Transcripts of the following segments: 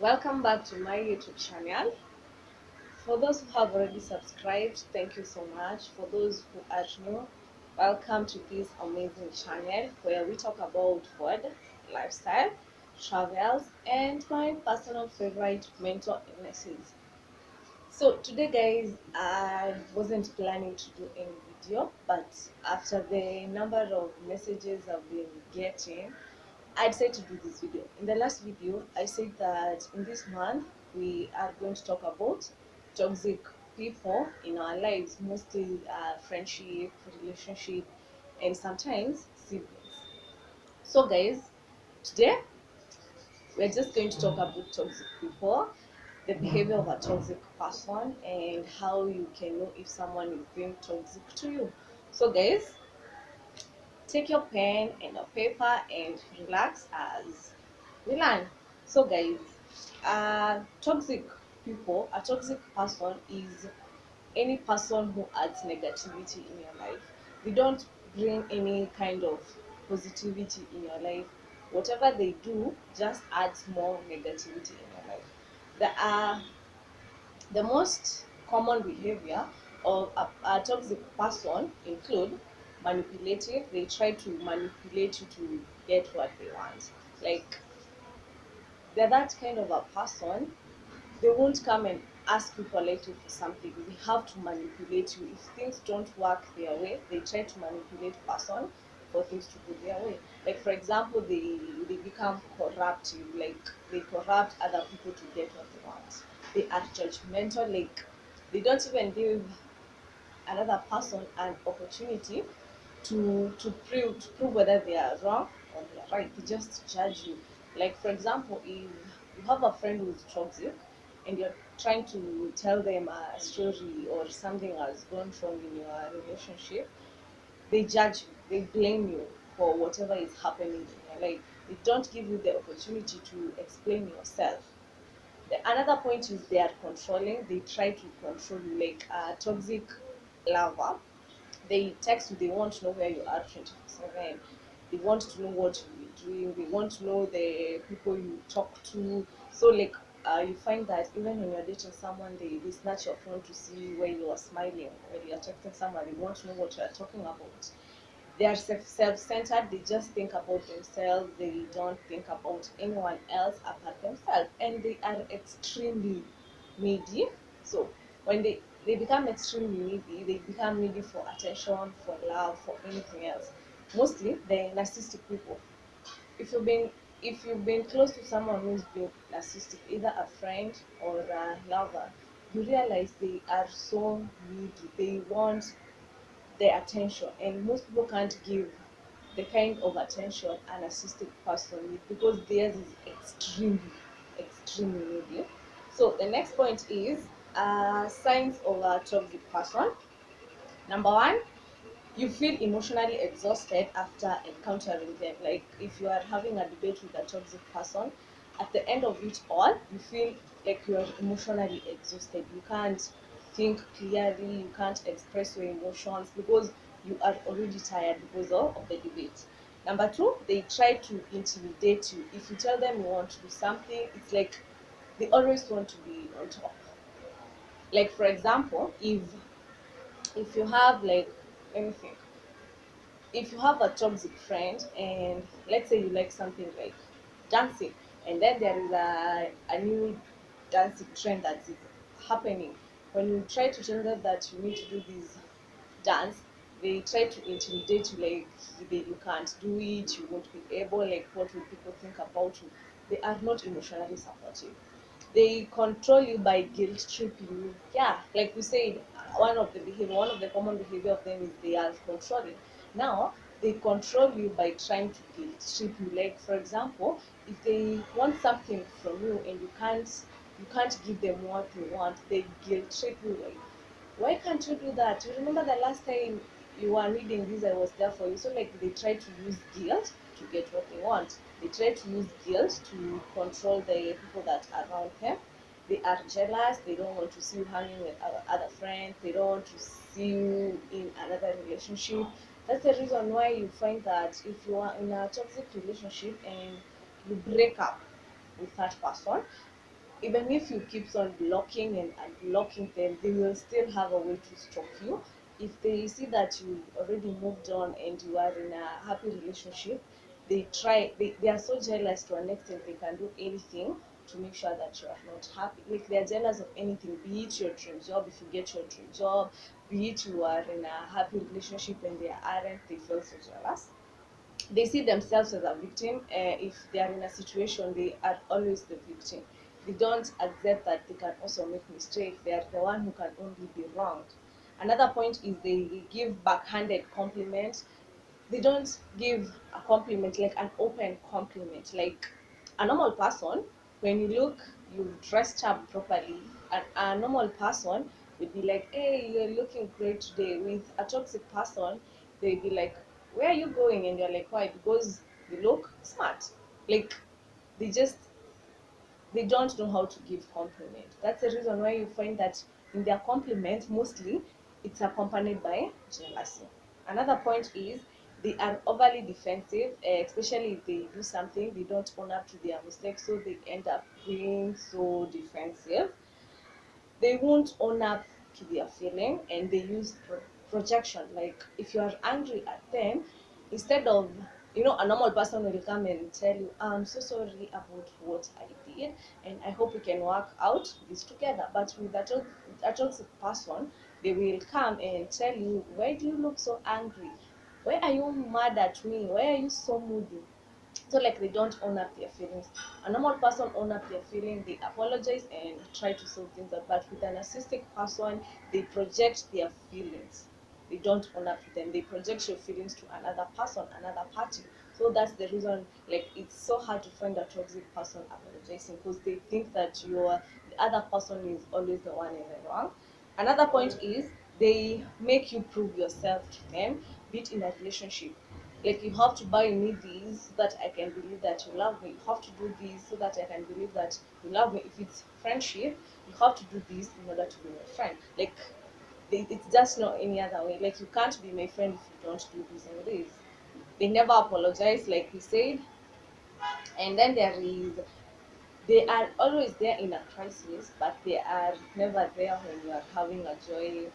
Welcome back to my YouTube channel. For those who have already subscribed, thank you so much. For those who are new, welcome to this amazing channel where we talk about food, lifestyle, travels, and my personal favorite mental illnesses. So today guys, I wasn't planning to do any video, but after the number of messages I've been getting, I decided to do this video. In the last video, I said that in this month we are going to talk about toxic people in our lives, mostly friendship, relationship, and sometimes siblings. So guys, today we're just going to talk about toxic people, the behavior of a toxic person, and how you can know if someone is being toxic to you. So guys, take your pen and a paper and relax as we learn. So guys, toxic people, a toxic person is any person who adds negativity in your life. They don't bring any kind of positivity in your life. Whatever they do just adds more negativity in your life. The most common behavior of a toxic person include manipulative. They try to manipulate you to get what they want. Like, they're that kind of a person. They won't come and ask you politely for something. They have to manipulate you. If things don't work their way, they try to manipulate person for things to go their way. Like, for example, they become corruptive. Like, they corrupt other people to get what they want. They are judgmental. Like, they don't even give another person an opportunity to prove whether they are wrong or they are right. They just judge you. Like, for example, if you have a friend who's toxic and you're trying to tell them a story or something has gone wrong in your relationship, they judge you, they blame you for whatever is happening in your life. They don't give you the opportunity to explain yourself. Another point is they are controlling. They try to control you, like a toxic lover. They text you, they want to know where you are 24/7. They want to know what you're doing. They want to know the people you talk to. So, like, you find that even when you're dating someone, they snatch your phone to see where you are smiling. When you're texting someone, they want to know what you're talking about. They are self-centered. They just think about themselves. They don't think about anyone else apart themselves, and they are extremely needy. So when they become extremely needy, they become needy for attention, for love, for anything else. Mostly they're narcissistic people. If you've been if you've been close to someone who's been narcissistic, either a friend or a lover, you realize they are so needy. They want their attention, and most people can't give the kind of attention an narcissistic person needs because theirs is extremely needy. So the next point is signs of a toxic person. Number one, you feel emotionally exhausted after encountering them. Like, if you are having a debate with a toxic person, at the end of it all, you feel like you are emotionally exhausted. You can't think clearly, you can't express your emotions because you are already tired because of the debate. Number two, they try to intimidate you. If you tell them you want to do something, it's like they always want to be on top. Like, for example, if you have, like, let me think, if you have a toxic friend and let's say you like something like dancing, and then there is a new dancing trend that is happening, when you try to tell them that you need to do this dance, they try to intimidate you, like you can't do it, you won't be able, like what will people think about you. They are not emotionally supportive. They control you by guilt tripping you. Yeah, like we said, one of the common behavior of them is they are controlling. Now they control you by trying to guilt trip you. Like, for example, if they want something from you and you can't give them what they want, they guilt trip you, like, why can't you do that? You remember the last time you were needing this, I was there for you. So, like, they try to use guilt to get what they want. They try to use guilt to control the people that are around them. They are jealous. They don't want to see you hanging with other friends. They don't want to see you in another relationship. That's the reason why you find that if you are in a toxic relationship and you break up with that person, even if you keep on blocking and unblocking them, they will still have a way to stop you. If they see that you already moved on and you are in a happy relationship, they are so jealous to an extent they can do anything to make sure that you are not happy. Like they are jealous of anything, be it your dream job, if you get your dream job, be it you are in a happy relationship and they aren't, they feel so jealous. They see themselves as a victim. If they are in a situation, they are always the victim. They don't accept that they can also make mistakes. They are the one who can only be wronged. Another point is they give backhanded compliments. They don't give a compliment like an open compliment. Like a normal person, when you look, you dressed up properly, and a normal person would be like, hey, you're looking great today. With a toxic person, they'd be like, where are you going? And you're like, why? Because you look smart. Like they just, they don't know how to give compliment. That's the reason why you find that in their compliment, mostly it's accompanied by jealousy. Another point is they are overly defensive, especially if they do something, they don't own up to their mistakes, so they end up being so defensive. They won't own up to their feeling and they use projection. Like if you are angry at them, instead of, you know, a normal person will come and tell you, I'm so sorry about what I did and I hope we can work out this together. But with a toxic person, they will come and tell you, why do you look so angry? Why are you mad at me? Why are you so moody? So like they don't own up their feelings. A normal person own up their feeling, they apologize and try to solve things out. But with a narcissistic person, they project their feelings. They don't own up to them. They project your feelings to another person, another party. So that's the reason, like it's so hard to find a toxic person apologizing, because they think that you're the other person is always the one in the wrong. Another point is they make you prove yourself to them, be it in a relationship. Like you have to buy me this so that I can believe that you love me. You have to do this so that I can believe that you love me. If it's friendship, you have to do this in order to be my friend. Like it's just not any other way. Like you can't be my friend if you don't do this and this. They never apologize, like we said. And then there is, they are always there in a crisis, but they are never there when you are having a joy,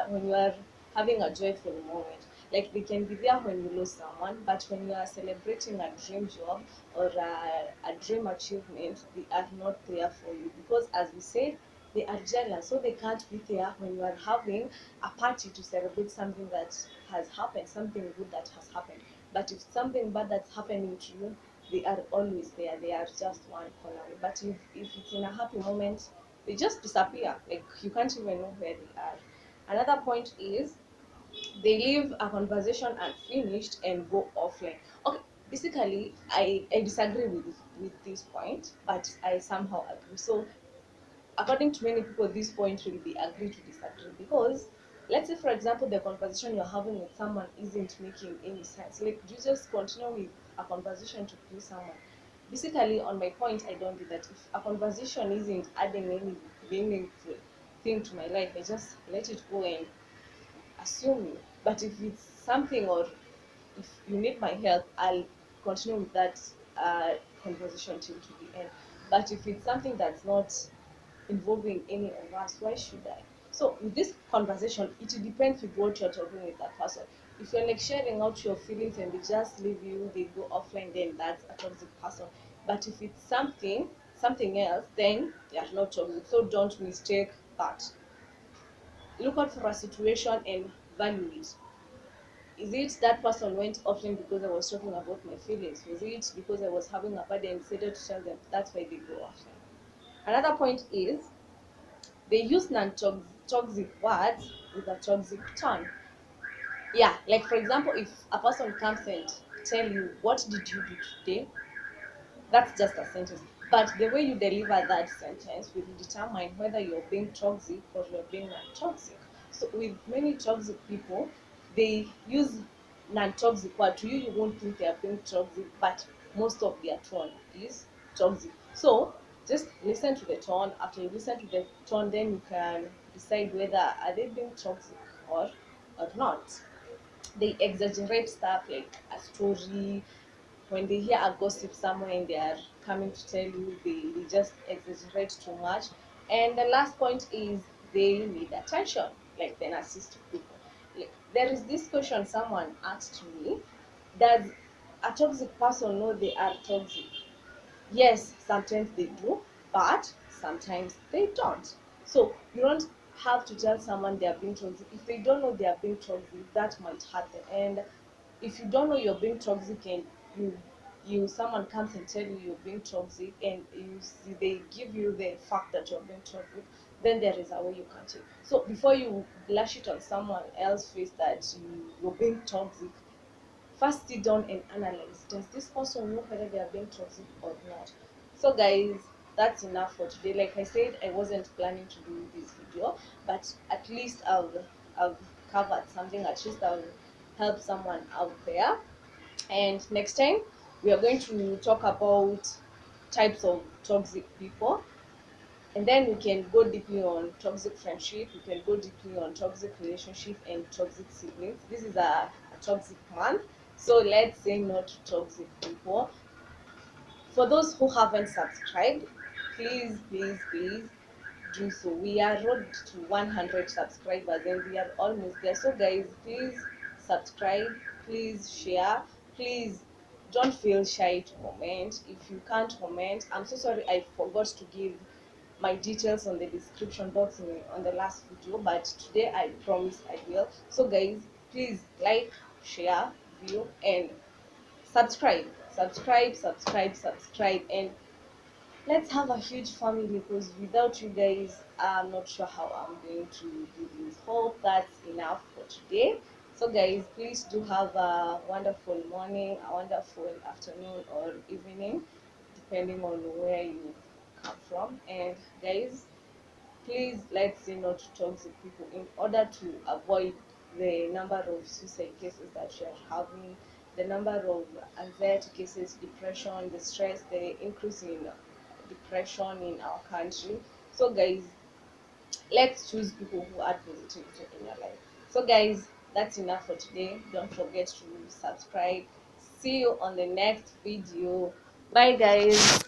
when you are having a joyful moment. Like they can be there when you lose someone, but when you are celebrating a dream job or a dream achievement, they are not there for you because, as we said, they are jealous, so they can't be there when you are having a party to celebrate something that has happened, something good that has happened. But if something bad that's happening to you, they are always there. They are just one corner away. But if it's in a happy moment, they just disappear. Like you can't even know where they are. Another point is they leave a conversation unfinished and go offline. Okay, basically, I disagree with this point, but I somehow agree. So according to many people, this point will be agree to disagree, because let's say for example the conversation you're having with someone isn't making any sense. Like you just continue with a conversation to please someone. Basically, on my point, I don't do that. If a conversation isn't adding any meaningful thing to my life, I just let it go and assume you. But if it's something, or if you need my help, I'll continue with that uh, conversation till to the end. But if it's something that's not involving any of us, why should I? So with this conversation, it depends with what you're talking with that person. If you're like sharing out your feelings and they just leave you, they go offline, then that's a toxic person. But if it's something else, then they are not toxic. So don't mistake that. Look out for a situation and value it. Is it that person went offline because I was talking about my feelings? Was it because I was having a bad day and decided to tell them? That's why they go offline. Another point is they use non-toxic words with a toxic tone. Yeah, like for example, if a person comes and tell you, what did you do today? That's just a sentence. But the way you deliver that sentence will determine whether you're being toxic or you're being non-toxic. So with many toxic people, they use non-toxic word. To you, you won't think they are being toxic, but most of their tone is toxic. So just listen to the tone. After you listen to the tone, then you can decide whether are they being toxic or not. They exaggerate stuff like a story. When they hear a gossip somewhere in their coming to tell you, they just exaggerate too much. And the last point is they need attention, like the narcissistic people. Like, there is this question someone asked me: does a toxic person know they are toxic? Yes, sometimes they do, but sometimes they don't. So you don't have to tell someone they are being toxic. If they don't know they are being toxic, that might hurt them. And if you don't know you're being toxic, and you someone comes and tell you you're being toxic, and you see they give you the fact that you're being toxic, then there is a way you can take. So before you lash it on someone else's face that you're being toxic, first sit down and analyze, does this person know whether they are being toxic or not? So guys, that's enough for today. Like I said, I wasn't planning to do this video, but at least I've covered something. At least I've helped someone out there. And next time we are going to talk about types of toxic people, and then we can go deeply on toxic friendship, we can go deeply on toxic relationship and toxic siblings. This is a toxic month, so let's say no to toxic people. For those who haven't subscribed, please do so. We are road to 100 subscribers and we are almost there. So guys, please subscribe, please share, please don't feel shy to comment. If you can't comment, I'm so sorry I forgot to give my details on the description box on the last video, but today I promise I will. So guys, please like, share, view, and subscribe, and let's have a huge family, because without you guys, I'm not sure how I'm going to do this. Hope that's enough for today. So guys, please do have a wonderful morning, a wonderful afternoon or evening, depending on where you come from. And guys, please, let's say no to toxic people in order to avoid the number of suicide cases that we are having, the number of anxiety cases, depression, the stress, the increase in depression in our country. So guys, let's choose people who add positivity in your life. So guys, that's enough for today. Don't forget to subscribe. See you on the next video. Bye guys.